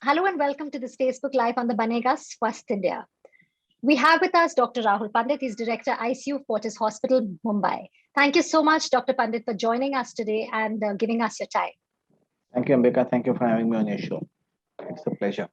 Hello and welcome to this Facebook Live on the Banega Swasth India. We have with us Dr. Rahul Pandit. He's Director ICU Fortis Hospital, Mumbai. Thank you so much, Dr. Pandit, for joining us today and giving us your time. Thank you, Ambika. Thank you for having me on your show. It's a pleasure.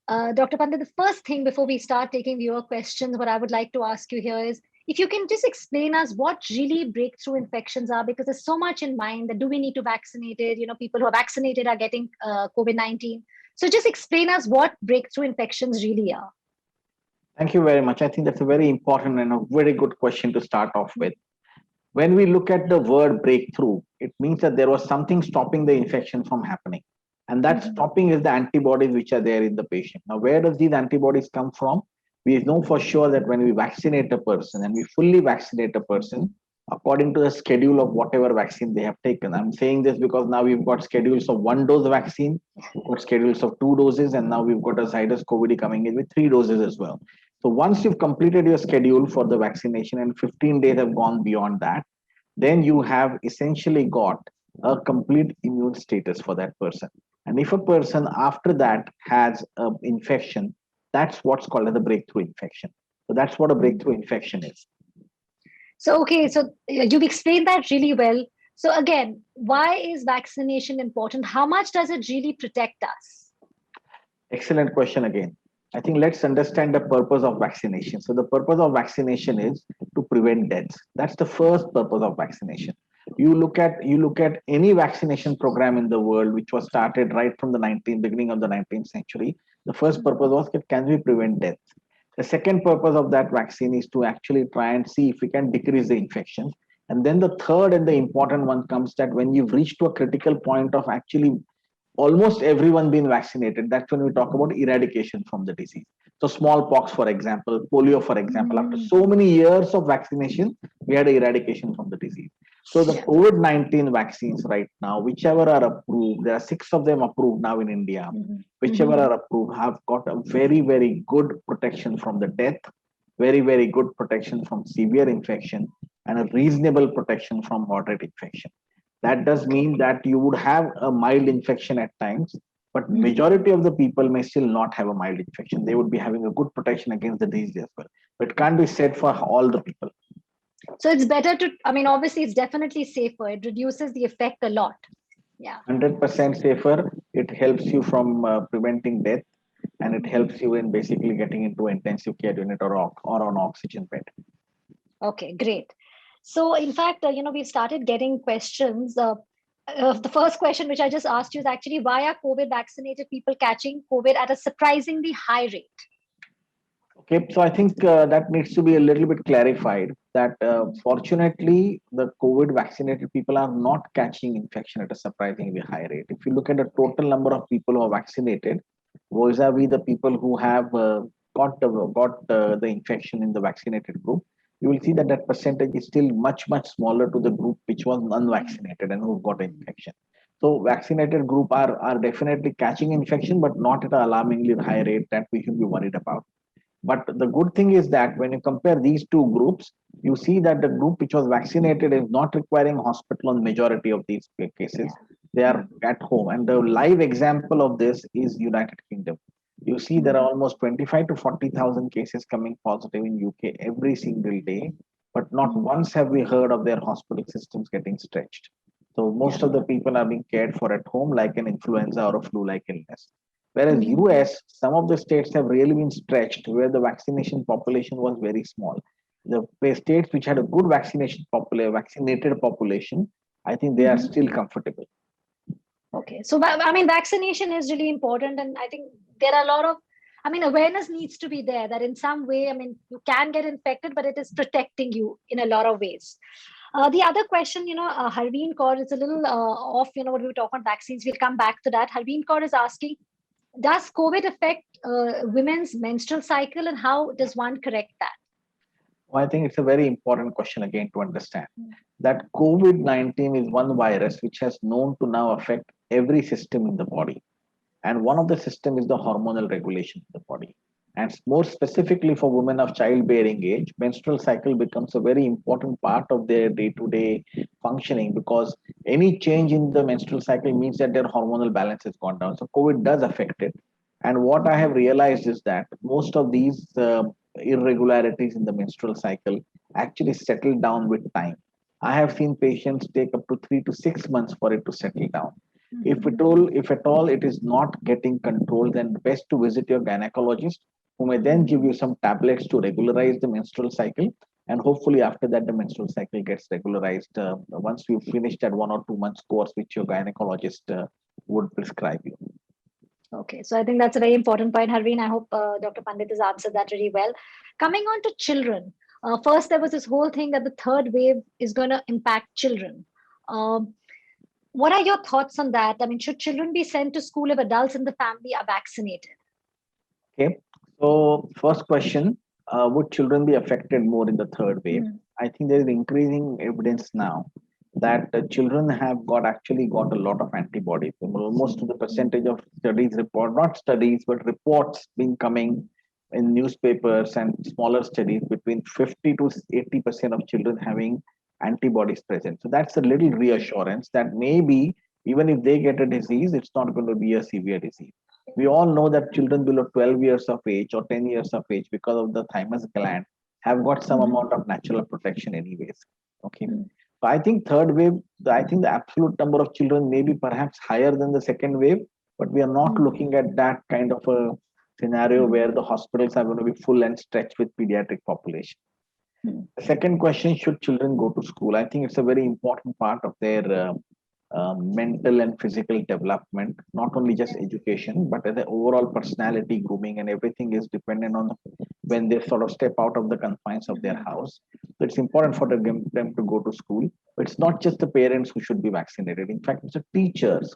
Dr. Pandit, the first thing before we start taking viewer questions, what I would like to ask you here is, if you can just explain us what really breakthrough infections are, because there's so much in mind that do we need to vaccinate it? People who are vaccinated are getting COVID-19. So just explain us what breakthrough infections really are. Thank you very much. I think that's a very important and a very good question to start off with. When we look at the word breakthrough, it means that there was something stopping the infection from happening. And that stopping is the antibodies which are there in the patient. Now, where does these antibodies come from? We know for sure that when we vaccinate a person and we fully vaccinate a person, according to the schedule of whatever vaccine they have taken. I'm saying this because now we've got schedules of 1 dose vaccine, we've got schedules of 2 doses, and now we've got a Zydus COVID coming in with 3 doses as well. So once you've completed your schedule for the vaccination and 15 days have gone beyond that, then you have essentially got a complete immune status for that person. And if a person after that has an infection, that's what's called as a breakthrough infection. So that's what a breakthrough infection is. So you've explained that really well. So again, why is vaccination important? How much does it really protect us? Excellent question again. I think let's understand the purpose of vaccination. So the purpose of vaccination is to prevent deaths. That's the first purpose of vaccination. You look at any vaccination program in the world which was started right from the beginning of the 19th century. The first purpose was, can we prevent death? The second purpose of that vaccine is to actually try and see if we can decrease the infections. And then the third and the important one comes that when you've reached to a critical point of actually almost everyone being vaccinated, that's when we talk about eradication from the disease. So smallpox, for example, polio, for example, after so many years of vaccination, we had eradication from the disease. So the COVID-19 vaccines right now, whichever are approved, there are 6 of them approved now in India, whichever are approved have got a very, very good protection from the death, very, very good protection from severe infection, and a reasonable protection from moderate infection. That does mean that you would have a mild infection at times, but majority of the people may still not have a mild infection. They would be having a good protection against the disease as well. But it can't be said for all the people. So it's better obviously it's definitely safer. It reduces the effect a lot. Yeah. 100% safer. It helps you from preventing death, and it helps you in basically getting into intensive care unit or on oxygen bed. Okay, great. So in fact, we've started getting questions. The first question, which I just asked you, is actually why are COVID vaccinated people catching COVID at a surprisingly high rate? Okay, so I think that needs to be a little bit clarified that fortunately, the COVID vaccinated people are not catching infection at a surprisingly high rate. If you look at the total number of people who are vaccinated, vis-a-vis the people who have got the infection in the vaccinated group, you will see that that percentage is still much, much smaller to the group which was unvaccinated and who got infection. So vaccinated group are definitely catching infection, but not at an alarmingly high rate that we should be worried about. But the good thing is that when you compare these two groups, you see that the group which was vaccinated is not requiring hospital on majority of these cases. They are at home. And the live example of this is United Kingdom. You see there are almost 25 to 40,000 cases coming positive in UK every single day, but not once have we heard of their hospital systems getting stretched. So most of the people are being cared for at home like an influenza or a flu-like illness. Whereas US, some of the states have really been stretched where the vaccination population was very small. The states which had a good vaccinated population, I think they are still comfortable. Okay, so vaccination is really important, and I think there are a lot of, awareness needs to be there that in some way, you can get infected, but it is protecting you in a lot of ways. The other question, Harveen Kaur is a little off, what we were talking about vaccines. We'll come back to that. Harveen Kaur is asking, does COVID affect women's menstrual cycle, and how does one correct that? Well, I think it's a very important question again to understand that COVID-19 is one virus which has known to now affect every system in the body. And one of the system is the hormonal regulation of the body. And more specifically for women of childbearing age, menstrual cycle becomes a very important part of their day-to-day functioning, because any change in the menstrual cycle means that their hormonal balance has gone down. So COVID does affect it. And what I have realized is that most of these irregularities in the menstrual cycle actually settle down with time. I have seen patients take up to 3 to 6 months for it to settle down. If at all it is not getting controlled, then best to visit your gynecologist, who may then give you some tablets to regularize the menstrual cycle. And hopefully, after that, the menstrual cycle gets regularized once you finish that 1 or 2 months course, which your gynecologist would prescribe you. Okay, so I think that's a very important point, Harveen. I hope Dr. Pandit has answered that really well. Coming on to children, first there was this whole thing that the third wave is going to impact children. Um, what are your thoughts on that? I mean, should children be sent to school if adults in the family are vaccinated? Okay. So, first question, would children be affected more in the third wave? Mm. I think there is increasing evidence now that children have actually got a lot of antibodies. Most of the percentage of studies report, not studies, but reports being coming in newspapers and smaller studies, between 50 to 80% of children having antibodies present. So that's a little reassurance that maybe even if they get a disease, it's not going to be a severe disease. We all know that children below 12 years of age or 10 years of age, because of the thymus gland, have got some amount of natural protection anyways. Okay. Mm. So I think third wave, I think the absolute number of children may be perhaps higher than the second wave, but we are not looking at that kind of a scenario where the hospitals are going to be full and stretched with pediatric population. Mm. The second question, should children go to school? I think it's a very important part of their mental and physical development, not only just education, but the overall personality grooming, and everything is dependent on when they sort of step out of the confines of their house. So it's important for them to go to school. But it's not just the parents who should be vaccinated. In fact, it's the teachers,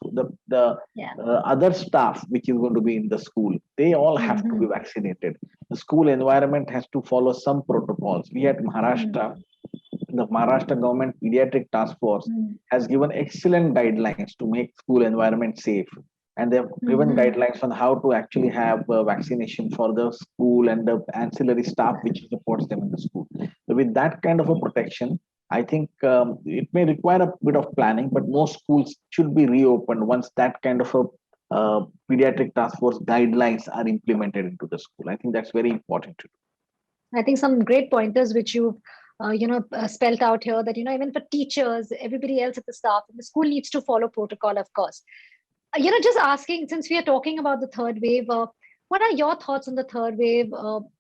the Yeah. other staff which is going to be in the school. They all have to be vaccinated. The school environment has to follow some protocols. We at Maharashtra, the Maharashtra government pediatric task force has given excellent guidelines to make school environment safe, and they have given guidelines on how to actually have vaccination for the school and the ancillary staff which supports them in the school. So with that kind of a protection, I think it may require a bit of planning, but most schools should be reopened once that kind of a pediatric task force guidelines are implemented into the school. I think that's very important to do. I think some great pointers which you've spelled out here, that even for teachers, everybody else at the staff, the school needs to follow protocol, of course. Just asking, since we are talking about the third wave, what are your thoughts on the third wave?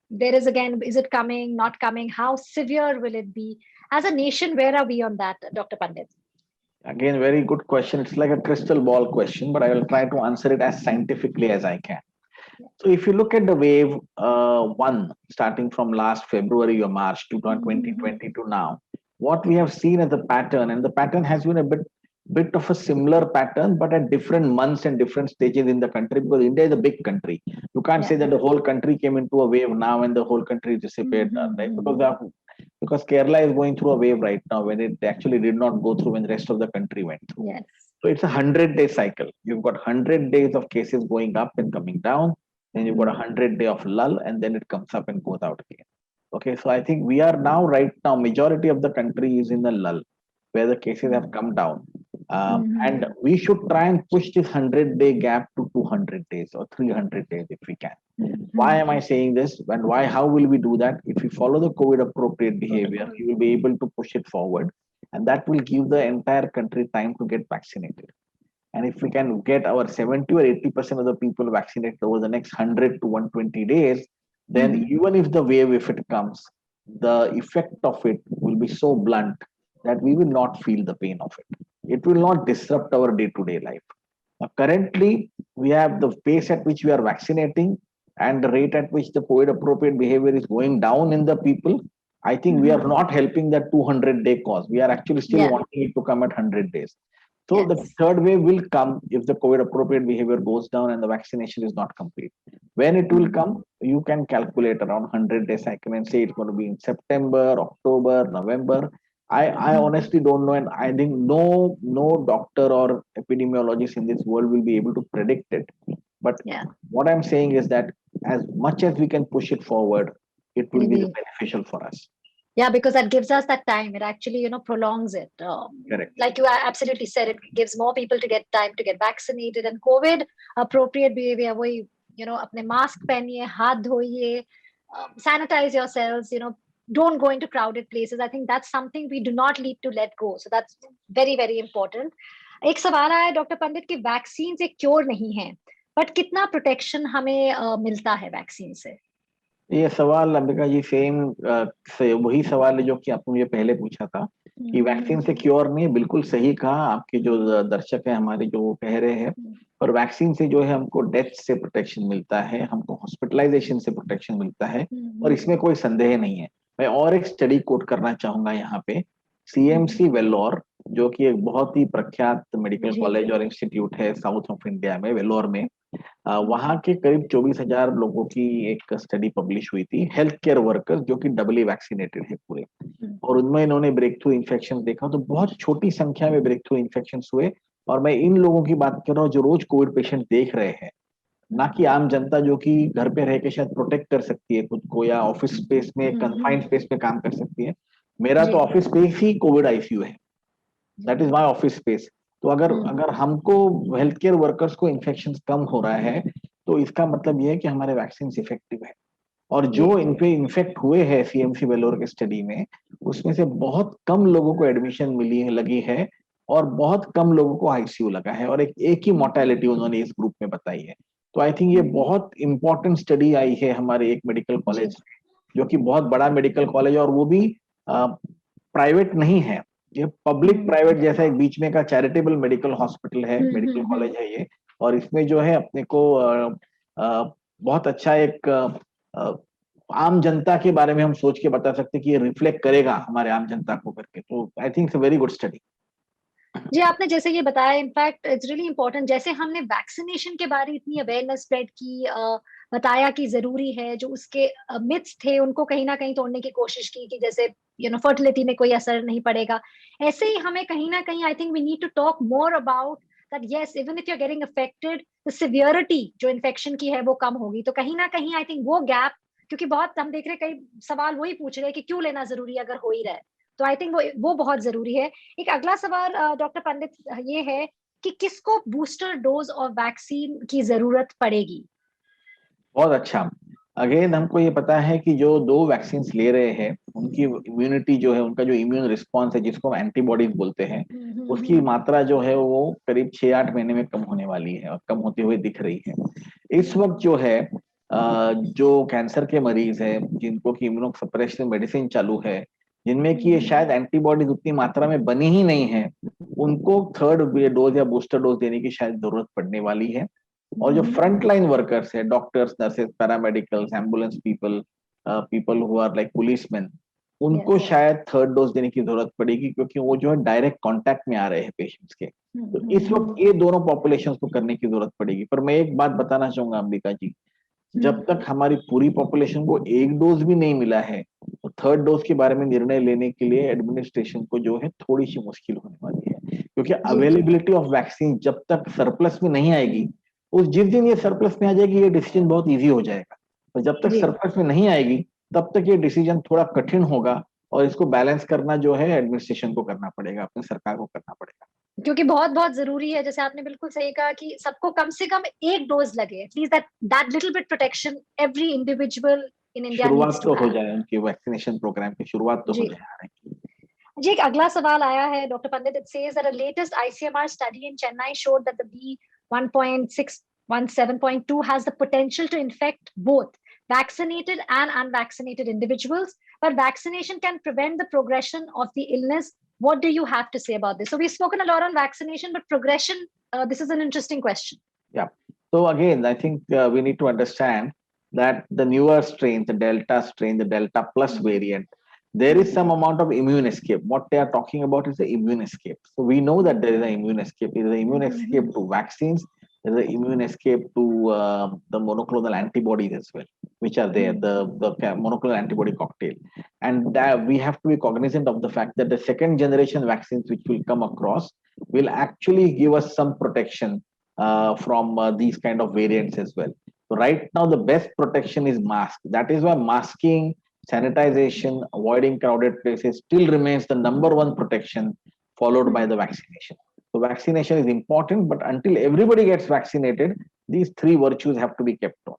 There is, again, is it coming, not coming? How severe will it be? As a nation, where are we on that, Dr. Pandit? Again, very good question. It's like a crystal ball question, but I will try to answer it as scientifically as I can. So if you look at the wave one, starting from last February or March 2020 to now, what we have seen as a pattern, and the pattern has been a bit of a similar pattern, but at different months and different stages in the country, because India is a big country. You can't say that the whole country came into a wave now and the whole country disappeared, right? Because Kerala is going through a wave right now when it actually did not go through when the rest of the country went through. Yes. So it's a 100-day cycle. You've got 100 days of cases going up and coming down. Then you've got 100-day of lull, and then it comes up and goes out again. Okay, so I think we are now, right now, majority of the country is in a lull where the cases have come down. And we should try and push this 100-day gap to 200 days or 300 days if we can. Why am I saying this? And why? How will we do that? If we follow the COVID appropriate behavior, we will be able to push it forward. And that will give the entire country time to get vaccinated. And if we can get our 70 or 80% of the people vaccinated over the next 100 to 120 days, then even if the wave, if it comes, the effect of it will be so blunt that we will not feel the pain of it. It will not disrupt our day-to-day life. Now, currently, we have the pace at which we are vaccinating and the rate at which the COVID appropriate behavior is going down in the people. I think we are not helping that 200-day cause. We are actually still wanting it to come at 100 days. So the third wave will come if the COVID appropriate behavior goes down and the vaccination is not complete. When it will come, you can calculate around 100-day cycle and say it's going to be in September, October, November. I honestly don't know, and I think no doctor or epidemiologist in this world will be able to predict it. But what I'm saying is that as much as we can push it forward, it will be Maybe. beneficial for us. Yeah, because that gives us that time. It actually, prolongs it. Correct. Like you absolutely said, it gives more people to get time to get vaccinated. And COVID appropriate behavior, वही, अपने mask पहनिए, हाथ धोइए, sanitize yourselves, don't go into crowded places. I think that's something we do not need to let go. So that's very, very important. एक सवाल आया doctor पंडित कि vaccine एक cure नहीं है, बट कितना प्रोटेक्शन हमें मिलता है वैक्सीन से? ये सवाल अंबिका जी से वही सवाल है जो कि आपने मुझे पहले पूछा था कि वैक्सीन से क्योर नहीं। बिल्कुल सही कहा आपके जो दर्शक है हमारे, जो वो कह रहे हैं। और वैक्सीन से जो है हमको डेथ से प्रोटेक्शन मिलता है, हमको हॉस्पिटलाइजेशन से प्रोटेक्शन मिलता है, और इसमें कोई संदेह नहीं है। मैं और एक स्टडी कोट करना चाहूंगा यहाँ पे। सीएमसी वेल्लोर, जो कि एक बहुत ही प्रख्यात मेडिकल कॉलेज और इंस्टीट्यूट है साउथ ऑफ इंडिया में, वेल्लोर में, वहां के करीब 24,000 लोगों की एक स्टडी पब्लिश हुई थी, हेल्थ केयर वर्कर्स जो कि डबली वैक्सीनेटेड है पूरे, और उनमें इन्होंने ब्रेक थ्रू इन्फेक्शन देखा। तो बहुत छोटी संख्या में ब्रेक थ्रू इन्फेक्शन हुए, और मैं इन लोगों की बात कर रहा हूँ जो रोज कोविड पेशेंट देख रहे हैं, ना कि आम जनता जो कि घर पे रह के शायद प्रोटेक्ट कर सकती है खुद को, या ऑफिस स्पेस में, कंफाइंड स्पेस में काम कर सकती है। मेरा तो ऑफिस स्पेस ही कोविड आईसीयू है, that is my office space. तो अगर हमको हेल्थ केयर वर्कर्स को इन्फेक्शन कम हो रहा है, तो इसका मतलब ये है कि हमारे वैक्सीन इफेक्टिव है। और जो इनपे इन्फेक्ट हुए हैं सीएमसी वेलोर के स्टडी में, उसमें से बहुत कम लोगों को एडमिशन लगी है, और बहुत कम लोगों को आईसीयू लगा है, और एक ही मोर्टेलिटी उन्होंने इस ग्रुप में बताई है। तो आई थिंक ये बहुत इंपॉर्टेंट स्टडी आई है हमारे एक मेडिकल कॉलेज, जो कि बहुत बड़ा मेडिकल कॉलेज, और वो भी प्राइवेट नहीं है, ये पब्लिक प्राइवेट जैसा एक बीच में का चैरिटेबल मेडिकल हॉस्पिटल है, मेडिकल कॉलेज है ये। और इसमें जो है अपने को बहुत अच्छा एक आम जनता के बारे में हम सोच के बता सकते हैं कि ये रिफ्लेक्ट करेगा हमारे आम जनता को करके। तो I think it's a very good study. जी, आपने जैसे ये बताया, इनफैक्ट इट्स रियली इंपॉर्टेंट, जैसे हमने वैक्सीनेशन के बारे इतनी अवेयरनेस स्प्रेड की, बताया कि जरूरी है, जो उसके मिथ्स थे उनको कहीं ना कहीं तोड़ने की कोशिश की कि जैसे फर्टिलिटी में कोई असर नहीं पड़ेगा, ऐसे ही हमें कहीं ना कहीं I think we need to talk more about that yes, even if you are getting affected, the severity जो इन्फेक्शन की है वो कम होगी। तो कहीं ना कहीं आई थिंक वो गैप, क्योंकि बहुत हम देख रहे हैं कई सवाल वही पूछ रहे हैं कि क्यों लेना जरूरी है अगर हो ही रहा है, तो आई थिंक वो बहुत जरूरी है। एक अगला सवाल डॉक्टर पंडित ये है कि किसको बूस्टर डोज और वैक्सीन की जरूरत पड़ेगी? बहुत अच्छा। अगेन हमको ये पता है कि जो 2 वैक्सीन ले रहे हैं उनकी इम्यूनिटी जो है, उनका जो इम्यून रिस्पॉन्स है जिसको हम एंटीबॉडीज बोलते हैं, उसकी मात्रा जो है वो करीब 6-8 महीने में कम होने वाली है, और कम होती हुई दिख रही है। इस वक्त जो है जो कैंसर के मरीज है जिनको की इम्यूनो सप्रेशन मेडिसिन चालू है, जिनमें कि ये शायद एंटीबॉडीज उतनी मात्रा में बनी ही नहीं है, उनको थर्ड डोज या बूस्टर डोज देने की शायद जरूरत पड़ने वाली है। और जो फ्रंट लाइन वर्कर्स है, doctors, nurses, paramedicals, ambulance people, people who are like policeman, उनको शायद थर्ड डोज देने की जरूरत पड़ेगी, क्योंकि वो जो है डायरेक्ट कांटेक्ट में आ रहे हैं पेशेंट्स के। तो इस वक्त ये दोनों पॉपुलेशन को करने की जरूरत पड़ेगी। पर मैं एक बात बताना चाहूंगा अंबिका जी, जब तक हमारी पूरी पॉपुलेशन को एक डोज भी नहीं मिला है, तो थर्ड डोज के बारे में निर्णय लेने के लिए एडमिनिस्ट्रेशन को जो है थोड़ी सी मुश्किल होने वाली है, क्योंकि अवेलेबिलिटी ऑफ वैक्सीन जब तक सरप्लस में नहीं आएगी, उस जिस दिन ये सरप्लस में आ जाएगी ये डिसीजन बहुत इजी हो जाएगा, और जब तक सरप्लस में नहीं आएगी तब तक ये डिसीजन थोड़ा कठिन होगा, और इसको बैलेंस करना जो है एडमिनिस्ट्रेशन को करना पड़ेगा, अपनी सरकार को करना पड़ेगा, क्योंकि बहुत बहुत जरूरी है, जैसे आपने बिल्कुल सही कहा कि सबको कम से कम एक डोज लगे, at least that little bit protection every individual in India शुरुआत तो हो जाए, उनके वैक्सीनेशन प्रोग्राम की शुरुआत तो हो जाए। जी, एक अगला सवाल आया है doctor Pandit, it says that a latest ICMR study in Chennai showed that the B1.617.2 has the potential to infect both vaccinated and unvaccinated individuals, but vaccination can prevent the progression of the illness. What do you have to say about this? So we've spoken a lot on vaccination, but progression, this is an interesting question. Yeah. So again, I think we need to understand that the newer strain, the Delta strain, the Delta plus variant, there is some amount of immune escape. What they are talking about is the immune escape. So we know that there is an immune escape. There is an immune escape to vaccines. There is an immune escape to the monoclonal antibodies as well, which are there, the monoclonal antibody cocktail. And we have to be cognizant of the fact that the second generation vaccines which will come across will actually give us some protection from these kind of variants as well. So right now, the best protection is mask. That is why masking, sanitization, avoiding crowded places still remains the number one protection, followed by the vaccination. So vaccination is important, but until everybody gets vaccinated, these three virtues have to be kept on.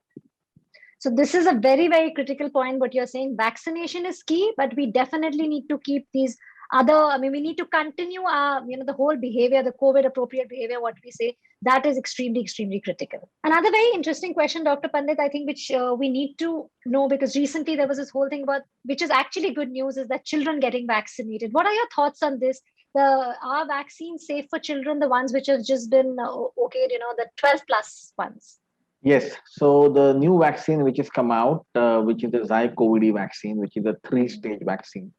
So this is a very, very critical point. What you're saying, vaccination is key, but we definitely need to keep these other. I mean, we need to continue our, the whole behavior, the COVID appropriate behavior. What we say, that is extremely, extremely critical. Another very interesting question, Dr. Pandit, I think, which we need to know, because recently there was this whole thing about, which is actually good news, is that children getting vaccinated. What are your thoughts on this? Are vaccines safe for children? The ones which have just been okayed, the 12 plus ones. Yes. So the new vaccine which has come out, which is the Zycovid vaccine, which is a three-stage vaccine.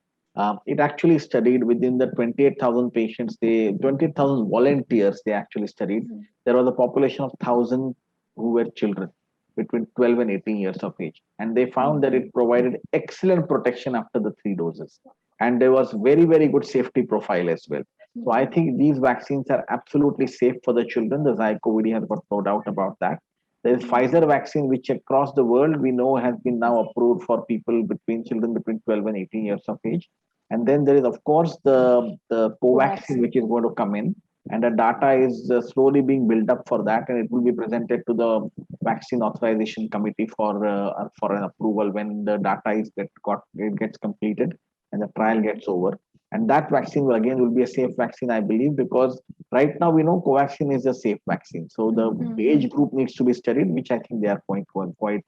It actually studied within the 28,000 patients. 28,000 volunteers. They actually studied. There was a population of 1,000 who were children between 12 and 18 years of age, and they found that it provided excellent protection after the three doses, and there was very, very good safety profile as well. So I think these vaccines are absolutely safe for the children. The Zycovid has got no doubt about that. There is Pfizer vaccine, which across the world we know has been now approved for people between children between 12 and 18 years of age. And then there is, of course, the Covaxin, which is going to come in. And the data is slowly being built up for that. And it will be presented to the Vaccine Authorization Committee for an approval when the data it gets completed and the trial gets over. And that vaccine will be a safe vaccine, I believe, because right now we know Covaxin is a safe vaccine. So the age group needs to be studied, which I think they are quite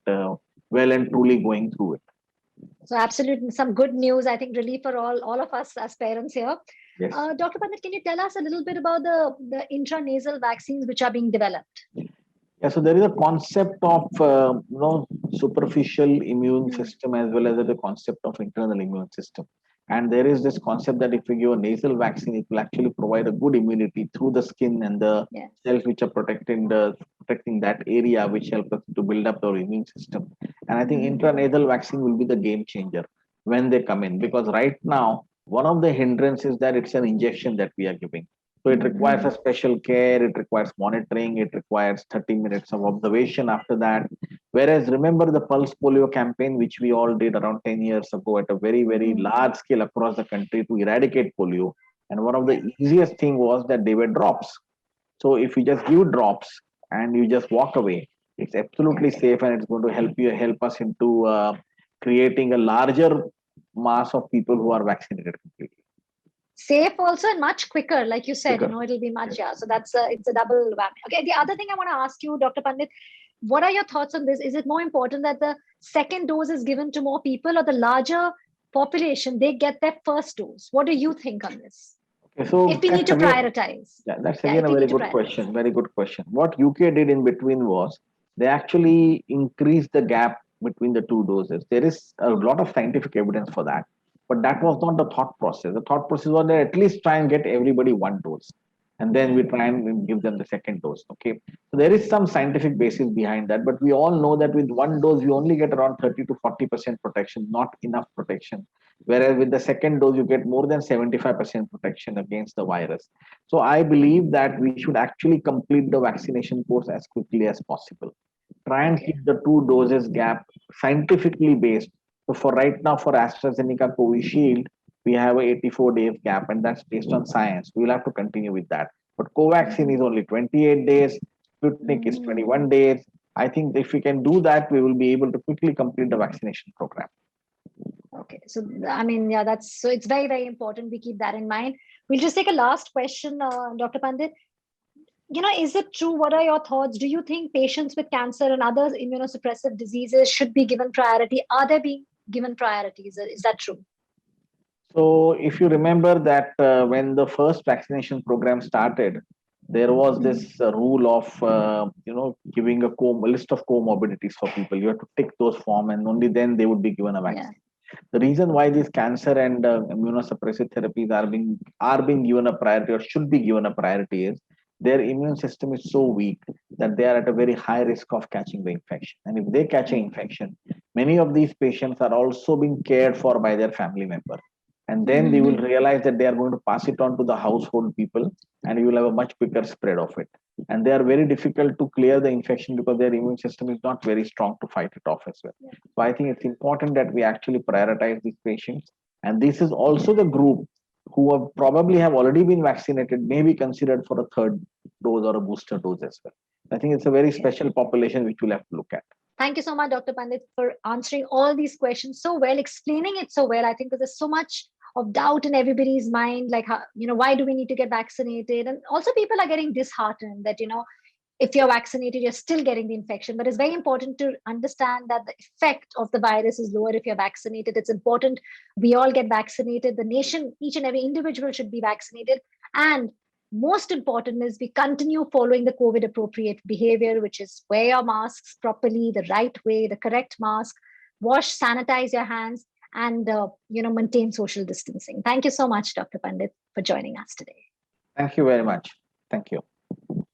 well and truly going through it. So absolutely some good news, I think, relief for all of us as parents here. Yes. Dr. Pandit, can you tell us a little bit about the intranasal vaccines which are being developed? Yeah, so there is a concept of superficial immune system as well as the concept of internal immune system. And there is this concept that if you give a nasal vaccine, it will actually provide a good immunity through the skin and the cells which are protecting that area, which help us to build up our immune system. And I think intranasal vaccine will be the game changer when they come in, because right now, one of the hindrances is that it's an injection that we are giving. So it requires a special care, it requires monitoring, it requires 30 minutes of observation after that. Whereas remember the Pulse Polio campaign, which we all did around 10 years ago at a very, very large scale across the country to eradicate polio. And one of the easiest thing was that they were drops. So if you just give drops and you just walk away, it's absolutely safe, and it's going to help us into creating a larger mass of people who are vaccinated completely. Safe also and much quicker, like you said, it'll be much, so that's it's a double whammy. Okay, the other thing I want to ask you, Dr. Pandit, what are your thoughts on this? Is it more important that the second dose is given to more people, or the larger population, they get their first dose? What do you think on this? Okay, so if we need to prioritize. Yeah, that's again a very good question. Very good question. What UK did in between was they actually increased the gap between the two doses. There is a lot of scientific evidence for that, but that was not the thought process. The thought process was that at least try and get everybody one dose, and then we try and give them the second dose. Okay, so there is some scientific basis behind that, but we all know that with one dose we only get around 30 to 40% protection, not enough protection. Whereas with the second dose you get more than 75% protection against the virus. So I believe that we should actually complete the vaccination course as quickly as possible. Try and keep the two doses gap scientifically based. So for right now, for AstraZeneca Covishield, we have a 84 days gap, and that's based on science. We'll have to continue with that. But Covaxin is only 28 days. Sputnik is 21 days. I think if we can do that, we will be able to quickly complete the vaccination program. Okay, so I mean, so it's very, very important we keep that in mind. We'll just take a last question, Dr. Pandit. Is it true? What are your thoughts? Do you think patients with cancer and other immunosuppressive diseases should be given priority? Are they being given priorities? Is that true? So if you remember that when the first vaccination program started, there was this rule of giving a list of comorbidities for people. You have to tick those forms, and only then they would be given a vaccine. The reason why these cancer and immunosuppressive therapies are being given a priority, or should be given a priority, is their immune system is so weak that they are at a very high risk of catching the infection. And if they catch an infection, many of these patients are also being cared for by their family member. And then they will Mhm. realize that they are going to pass it on to the household people, and you will have a much quicker spread of it. And they are very difficult to clear the infection because their immune system is not very strong to fight it off as well. Yeah. So I think it's important that we actually prioritize these patients. And this is also the group who have probably have already been vaccinated, may be considered for a third dose or a booster dose as well. I think it's a very special population which we'll have to look at. Thank you so much, Dr. Pandit, for answering all these questions so well, explaining it so well. I think there's so much of doubt in everybody's mind, like how, why do we need to get vaccinated? And also people are getting disheartened that, if you're vaccinated, you're still getting the infection. But it's very important to understand that the effect of the virus is lower if you're vaccinated. It's important we all get vaccinated. The nation, each and every individual should be vaccinated. And most important is we continue following the COVID appropriate behavior, which is wear your masks properly, the right way, the correct mask, wash, sanitize your hands, and maintain social distancing. Thank you so much, Dr. Pandit, for joining us today. Thank you very much. Thank you.